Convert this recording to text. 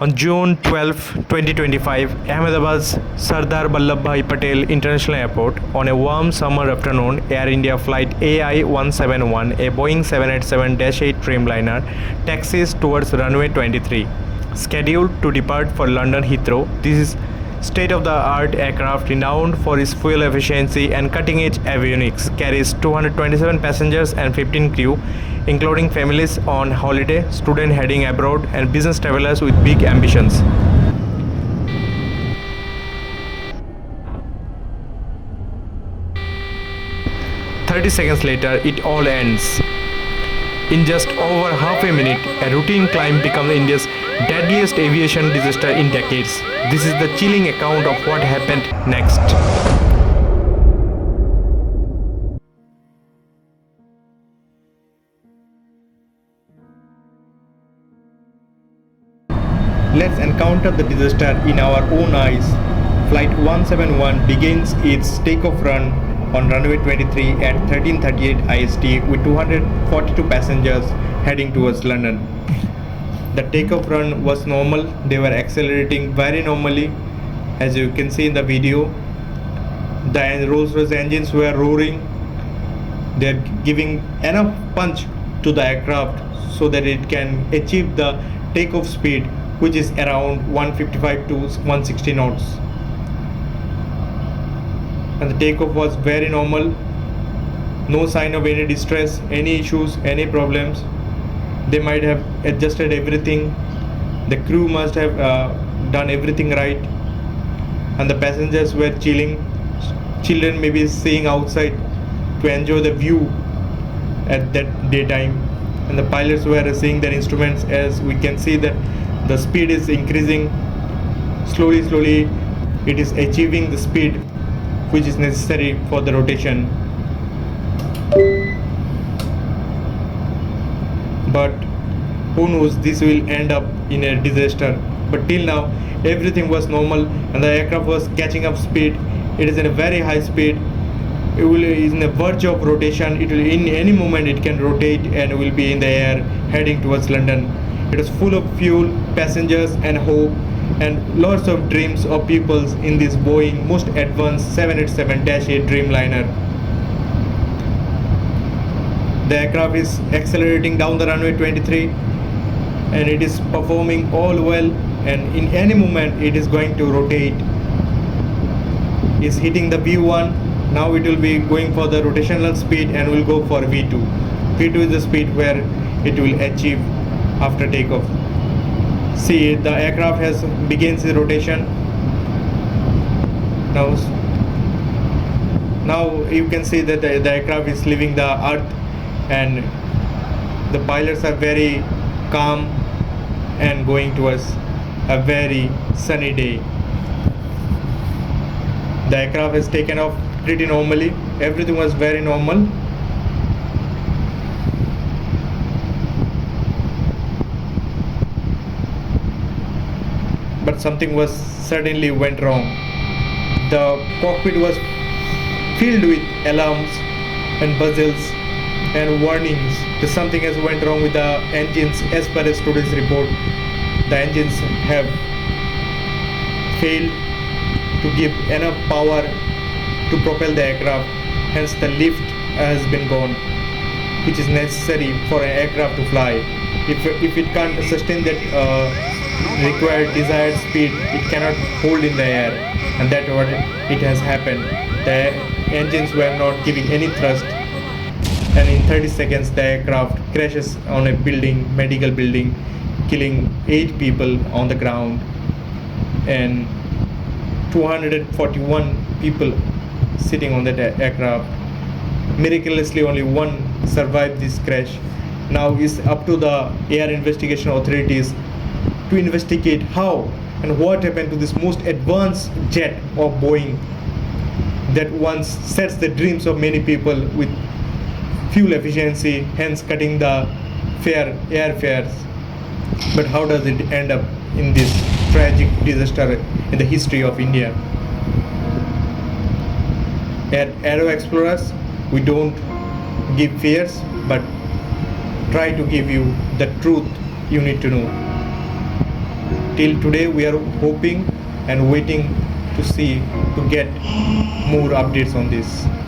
On June 12, 2025, Ahmedabad's Sardar Vallabhbhai Patel International Airport, on a warm summer afternoon, Air India Flight AI171, a Boeing 787-8 Dreamliner, taxis towards runway 23. Scheduled to depart for London Heathrow, this is state-of-the-art aircraft renowned for its fuel efficiency and cutting-edge avionics, carries 227 passengers and 15 crew, including families on holiday, students heading abroad, and business travelers with big ambitions. "30 seconds later, it all ends. In just over half a minute, a routine climb becomes India's deadliest aviation disaster in decades. This is the chilling account of what happened next. Let's encounter the disaster in our own eyes. Flight 171 begins its takeoff run on runway 23 at 13:38 IST with 242 passengers heading towards London. The takeoff run was normal. They were accelerating very normally, as you can see in the video. The Rolls-Royce engines were roaring. They're giving enough punch to the aircraft so that it can achieve the takeoff speed, which is around 155 to 160 knots. And the takeoff was very normal. No sign of any distress, any issues, any problems. They might have adjusted everything. The crew must have done everything right. And the passengers were chilling. Children may be staying outside to enjoy the view at that daytime. And the pilots were seeing their instruments. As we can see that the speed is increasing. Slowly it is achieving the speed which is necessary for the rotation. But who knows, this will end up in a disaster. But till now everything was normal and the aircraft was catching up speed. It is in a very high speed. It is in the verge of rotation. It will, in any moment it can rotate and will be in the air heading towards London. It is full of fuel, passengers and hope, and lots of dreams of peoples in this Boeing most advanced 787-8 Dreamliner. The aircraft is accelerating down the runway 23 and it is performing all well, and in any moment it is going to rotate. It's hitting the V1. Now it will be going for the rotational speed and will go for V2. V2 is the speed where it will achieve after takeoff. See, the aircraft has begins the rotation. Now you can see that the aircraft is leaving the earth and the pilots are very calm and going towards a very sunny day. The aircraft has taken off pretty normally. Everything was very normal. But something was suddenly went wrong. The cockpit was filled with alarms and buzzers and warnings that something has went wrong with the engines. As per a today's report, the engines have failed to give enough power to propel the aircraft. Hence the lift has been gone, which is necessary for an aircraft to fly. If it can't sustain that required desired speed, it cannot hold in the air, and that's what it has happened. The engines were not giving any thrust, and in 30 seconds the aircraft crashes on a building, medical building, killing 8 people on the ground and 241 people sitting on that aircraft. Miraculously only one survived this crash. Now it's up to the air investigation authorities to investigate how and what happened to this most advanced jet of Boeing that once sets the dreams of many people with fuel efficiency, hence cutting the airfares. But how does it end up in this tragic disaster in the history of India? At Aero Explorers, we don't give fears, but try to give you the truth you need to know. till today we are hoping and waiting to get more updates on this.